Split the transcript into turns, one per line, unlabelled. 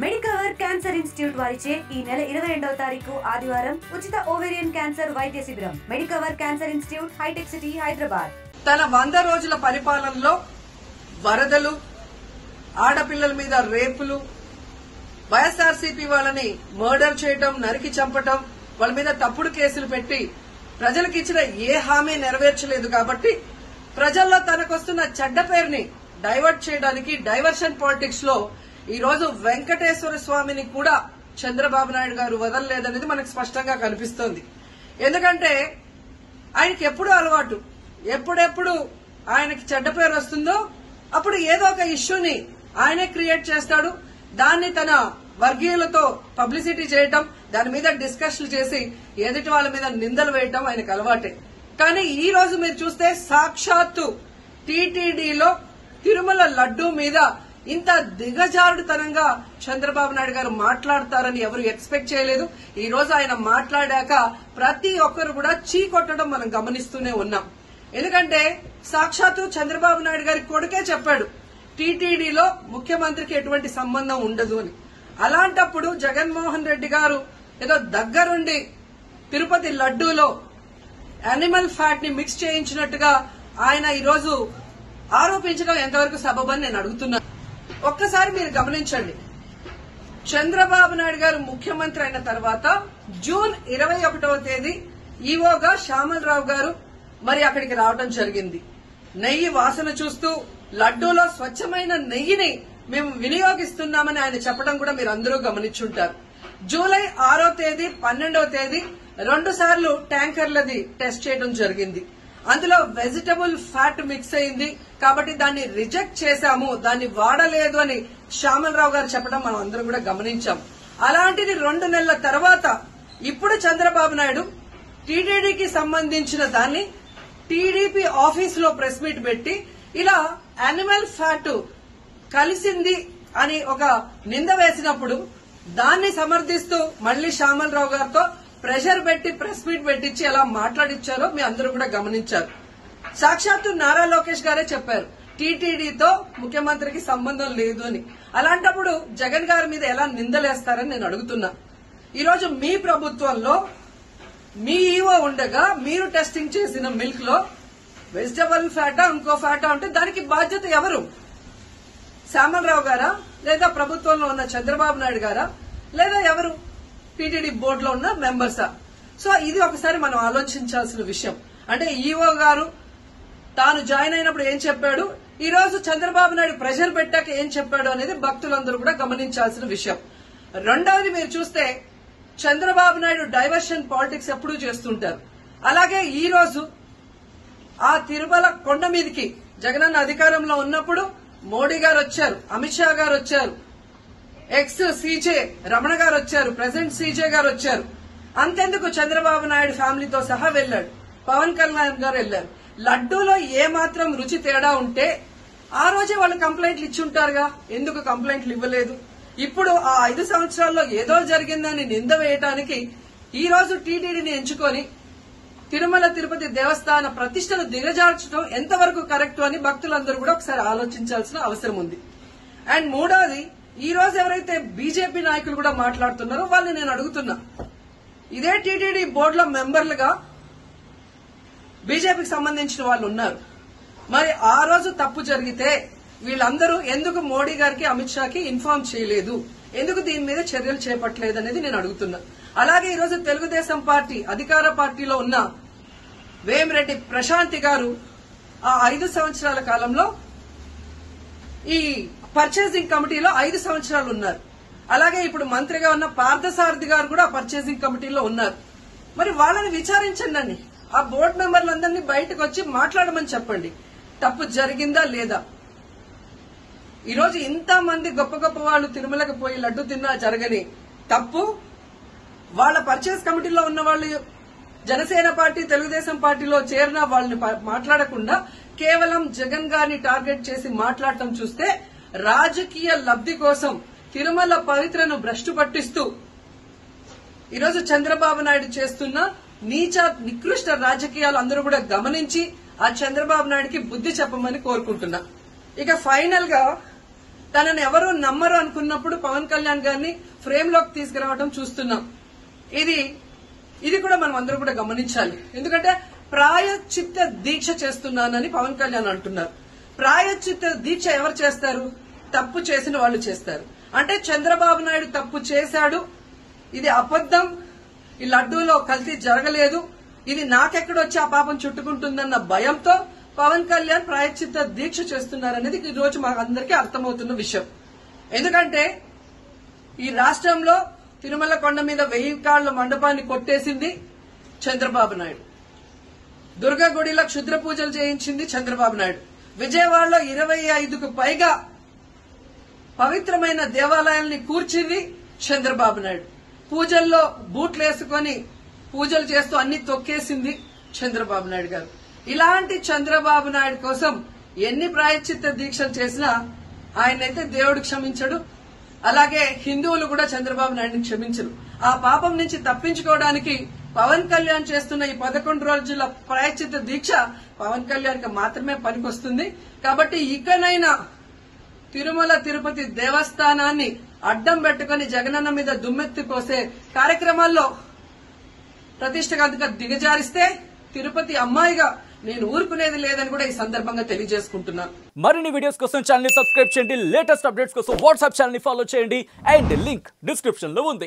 Medicover cancer institute వారిచే ఈ నెల 22వ తారీఖు ఆదివారం ఉచిత ఓవేరియన్ క్యాన్సర్ వైద్య శిబిరం. మెడికవర్ క్యాన్సర్ ఇన్స్టిట్యూట్, హైటెక్ సిటీ, హైదరాబాద్.
తన 100 రోజుల పరిపాలనలో వరదలు, ఆడపిల్లల మీద రేపులు, వైఎస్ఆర్సీపీ వాళ్ళని మర్డర్ చేయటం, నరికి చంపటం, వాళ్ళ మీద తప్పుడు కేసులు పెట్టి ప్రజలకు ఇచ్చిన ఏ హామీ నెరవేర్చలేదు. కాబట్టి ప్రజల్లో తనకొస్తున్న చెడ్డ పేరుని డైవర్ట్ చేయడానికి డైవర్షన్ పాలిటిక్స్ లో ఈ రోజు వెంకటేశ్వర స్వామిని కూడా చంద్రబాబు నాయుడు గారు వదలలేదనేది మనకు స్పష్టంగా కనిపిస్తోంది. ఎందుకంటే ఆయనకి ఎప్పుడు అలవాటు, ఎప్పుడెప్పుడు ఆయనకి చెడ్డ పేరు వస్తుందో అప్పుడు ఏదో ఒక ఇష్యూని ఆయనే క్రియేట్ చేస్తాడు. దాన్ని తన వర్గీయులతో పబ్లిసిటీ చేయటం, దాని మీద డిస్కషన్లు చేసి ఎదుటి వాళ్ళ మీద నిందలు వేయటం ఆయనకు అలవాటే. కానీ ఈ రోజు మీరు చూస్తే సాక్షాత్తు టీటీడీలో తిరుమల లడ్డూ మీద ఇంత దిగజారుడుతనంగా చంద్రబాబు నాయుడు గారు మాట్లాడతారని ఎవరు ఎక్స్పెక్ట్ చేయలేదు. ఈ రోజు ఆయన మాట్లాడాక ప్రతి ఒక్కరు కూడా చీ కొట్టడం మనం గమనిస్తూనే ఉన్నాం. ఎందుకంటే సాక్షాత్తు చంద్రబాబు నాయుడు గారి కొడుకే చెప్పాడు టీటీడీలో ముఖ్యమంత్రికి ఎటువంటి సంబంధం ఉండదు అని. అలాంటప్పుడు జగన్మోహన్ రెడ్డి గారు ఏదో దగ్గరుండి తిరుపతి లడ్డూలో యానిమల్ ఫ్యాట్ ని మిక్స్ చేయించినట్టుగా ఆయన ఈరోజు ఆరోపించడం ఎంతవరకు సబబని నేను అడుగుతున్నాను. ఒక్కసారి మీరు గమనించండి, చంద్రబాబు నాయుడు గారు ముఖ్యమంత్రి అయిన తర్వాత జూన్ 21వ తేదీ ఈవోగా శ్యామలరావు గారు మరి అక్కడికి రావడం జరిగింది. నెయ్యి వాసన చూస్తూ లడ్డూలో స్వచ్ఛమైన నెయ్యిని మేము వినియోగిస్తున్నామని ఆయన చెప్పడం కూడా మీరు అందరూ గమనించుంటారు. జూలై 6వ తేదీ, 12వ తేదీ 2 సార్లు ట్యాంకర్లది టెస్ట్ చేయడం జరిగింది. అందులో వెజిటబుల్ ఫ్యాట్ మిక్స్ అయింది కాబట్టి దాన్ని రిజెక్ట్ చేశాము, దాన్ని వాడలేదు అని శ్యామలరావు గారు చెప్పడం మనం అందరం కూడా గమనించాం. అలాంటిది 2 నెలల తర్వాత ఇప్పుడు చంద్రబాబు నాయుడు టీటీడీకి సంబంధించిన దాన్ని టీడీపీ ఆఫీస్ లో ప్రెస్ మీట్ పెట్టి ఇలా యానిమల్ ఫ్యాట్ కలిసింది అని ఒక నింద వేసినప్పుడు దాన్ని సమర్థిస్తూ మళ్లీ శ్యామలరావు గారితో ప్రెషర్ పెట్టి ప్రెస్ మీట్ పెట్టించి ఎలా మాట్లాడించారో మీ అందరూ కూడా గమనించారు. సాక్షాత్తు నారా లోకేష్ గారే చెప్పారు టీటీడీతో ముఖ్యమంత్రికి సంబంధం లేదు అని. అలాంటప్పుడు జగన్ గారి మీద ఎలా నిందలేస్తారని నేను అడుగుతున్నా. ఈరోజు మీ ప్రభుత్వంలో మీ ఈవో ఉండగా మీరు టెస్టింగ్ చేసిన మిల్క్ లో వెజిటబుల్ ఫ్యాటా ఇంకో ఫ్యాటా ఉంటే దానికి బాధ్యత ఎవరు? శ్యామలరావు గారా, లేదా ప్రభుత్వంలో ఉన్న చంద్రబాబు నాయుడు గారా, లేదా ఎవరు టీటీడీ బోర్డులో ఉన్న మెంబర్సా? సో ఇది ఒకసారి మనం ఆలోచించాల్సిన విషయం. అంటే ఈవో గారు తాను జాయిన్ అయినప్పుడు ఏం చెప్పాడు, ఈ రోజు చంద్రబాబు నాయుడు ప్రెషర్ పెట్టాక ఏం చెప్పాడు అనేది భక్తులందరూ కూడా గమనించాల్సిన విషయం. రెండవది మీరు చూస్తే చంద్రబాబు నాయుడు డైవర్షన్ పాలిటిక్స్ ఎప్పుడూ చేస్తుంటారు. అలాగే ఈ రోజు ఆ తిరుమల కొండ మీదకి జగనన్న అధికారంలో ఉన్నప్పుడు మోడీ గారు వచ్చారు, అమిత్ షా గారు వచ్చారు, ఎక్స్ సీజే రమణ గారు వచ్చారు, ప్రెసిడెంట్ సీజే గారు వచ్చారు. అంతెందుకు చంద్రబాబు నాయుడు ఫ్యామిలీతో సహా వెళ్లాడు, పవన్ కళ్యాణ్ గారు వెళ్లారు. లడ్డూలో ఏ మాత్రం రుచి తేడా ఉంటే ఆ రోజే వాళ్ళు కంప్లైంట్లు ఇచ్చి ఉంటారుగా, ఎందుకు కంప్లైంట్లు ఇవ్వలేదు? ఇప్పుడు ఆ 5 సంవత్సరాల్లో ఏదో జరిగిందని నింద వేయటానికి ఈ రోజు టీటీడీని ఎంచుకొని తిరుమల తిరుపతి దేవస్థాన ప్రతిష్టను దిగజార్చడం ఎంతవరకు కరెక్ట్ అని భక్తులందరూ కూడా ఒకసారి ఆలోచించాల్సిన అవసరం ఉంది. అండ్ మూడోది, ఈ రోజు ఎవరైతే బీజేపీ నాయకులు కూడా మాట్లాడుతున్నారో వాళ్ళని నేను అడుగుతున్నా, ఇదే టీటీడీ బోర్డులో మెంబర్లుగా బీజేపీకి సంబంధించిన వాళ్ళు ఉన్నారు. మరి ఆ రోజు తప్పు జరిగితే వీళ్ళందరూ ఎందుకు మోడీ గారికి, అమిత్ షాకి ఇన్ఫార్మ్ చేయలేదు, ఎందుకు దీని మీద చర్యలు చేపట్టలేదు అనేది నేను అడుగుతున్నా. అలాగే ఈ రోజు తెలుగుదేశం పార్టీ అధికార పార్టీలో ఉన్న వేమిరెడ్డి ప్రశాంతి గారు ఆ 5 సంవత్సరాల కాలంలో ఈ పర్చేసింగ్ కమిటీలో 5 సంవత్సరాలు ఉన్నారు. అలాగే ఇప్పుడు మంత్రిగా ఉన్న పార్థసారథి గారు కూడా పర్చేసింగ్ కమిటీలో ఉన్నారు. మరి వాళ్ళని విచారించండి, ఆ బోర్డు మెంబర్లందరినీ బయటకు వచ్చి మాట్లాడమని చెప్పండి, తప్పు జరిగిందా లేదా. ఈరోజు ఇంతమంది గొప్ప గొప్ప వాళ్ళు తిరుమలకు పోయి లడ్డు తిన్నా జరగని తప్పు వాళ్ళ పర్చేస్ కమిటీలో ఉన్న వాళ్ళు జనసేన పార్టీ, తెలుగుదేశం పార్టీలో చేరిన వాళ్ళని మాట్లాడకుండా కేవలం జగన్ గారిని టార్గెట్ చేసి మాట్లాడటం చూస్తే రాజకీయ లబ్ది కోసం తిరుమల పవిత్రను భ్రష్టు పట్టిస్తూ ఈరోజు చంద్రబాబు నాయుడు చేస్తున్న నీచ నికృష్ట రాజకీయాలు అందరూ కూడా గమనించి ఆ చంద్రబాబు నాయుడుకి బుద్ధి చెప్పమని కోరుకుంటున్నా. ఇక ఫైనల్ గా తనని ఎవరు నమ్మరు అనుకున్నప్పుడు పవన్ కళ్యాణ్ గారిని ఫ్రేమ్ లోకి తీసుకురావడం చూస్తున్నాం. ఇది కూడా మనం అందరూ కూడా గమనించాలి. ఎందుకంటే ప్రాయశ్చిత్త దీక్ష చేస్తున్నానని పవన్ కళ్యాణ్ అంటున్నారు. ప్రాయశ్చిత్త దీక్ష ఎవరు చేస్తారు? తప్పు చేసిన వాళ్ళు చేస్తారు. అంటే చంద్రబాబు నాయుడు తప్పు చేశాడు, ఇది అబద్ధం, ఈ లడ్డూలో కల్తీ జరగలేదు, ఇది నాకెక్కడొచ్చి ఆ పాపం చుట్టుకుంటుందన్న భయంతో పవన్ కళ్యాణ్ ప్రాయశ్చిత్త దీక్ష చేస్తున్నారనేది ఈ రోజు మాకు అందరికీ అర్థమవుతున్న విషయం. ఎందుకంటే ఈ రాష్ట్రంలో తిరుమల కొండ మీద 1000 కాళ్ల మండపాన్ని కొట్టేసింది చంద్రబాబు నాయుడు. దుర్గా గుడిలో క్షుద్ర పూజలు చేయించింది చంద్రబాబు నాయుడు. విజయవాడలో 25కు పైగా పవిత్రమైన దేవాలయాల్ని కూర్చింది చంద్రబాబు నాయుడు. పూజల్లో బూట్లు వేసుకొని పూజలు చేస్తూ అన్ని తొక్కేసింది చంద్రబాబు నాయుడు గారు. ఇలాంటి చంద్రబాబు నాయుడు కోసం ఎన్ని ప్రాయశ్చిత్త దీక్షలు చేసినా ఆయనైతే దేవుడు క్షమించడు, అలాగే హిందువులు కూడా చంద్రబాబు నాయుడిని క్షమించరు. ఆ పాపం నుంచి తప్పించుకోవడానికి పవన్ కళ్యాణ్ చేస్తున్న ఈ 11 రోజుల ప్రాయశ్చిత్త దీక్ష పవన్ కళ్యాణ్ కి మాత్రమే పనికొస్తుంది. కాబట్టి ఇకనైనా తిరుమల తిరుపతి దేవస్థానాన్ని అడ్డం పెట్టుకుని జగనన్న మీద దుమ్మెత్తి పోసే కార్యక్రమాల్లో ప్రతిష్టగా దిగజారిస్తే తిరుపతి అమ్మాయిగా నేను ఊరుకునేది లేదని కూడా ఈ సందర్భంగా తెలియజేసుకుంటున్నాను.
మరిన్ని వీడియోస్ కోసం ఛానల్ ని సబ్స్క్రైబ్ చేయండి, లేటెస్ట్ అప్డేట్స్ కోసం వాట్సాప్ ఛానల్ ని ఫాలో చేయండి అండ్ లింక్ డిస్క్రిప్షన్ లో ఉంది.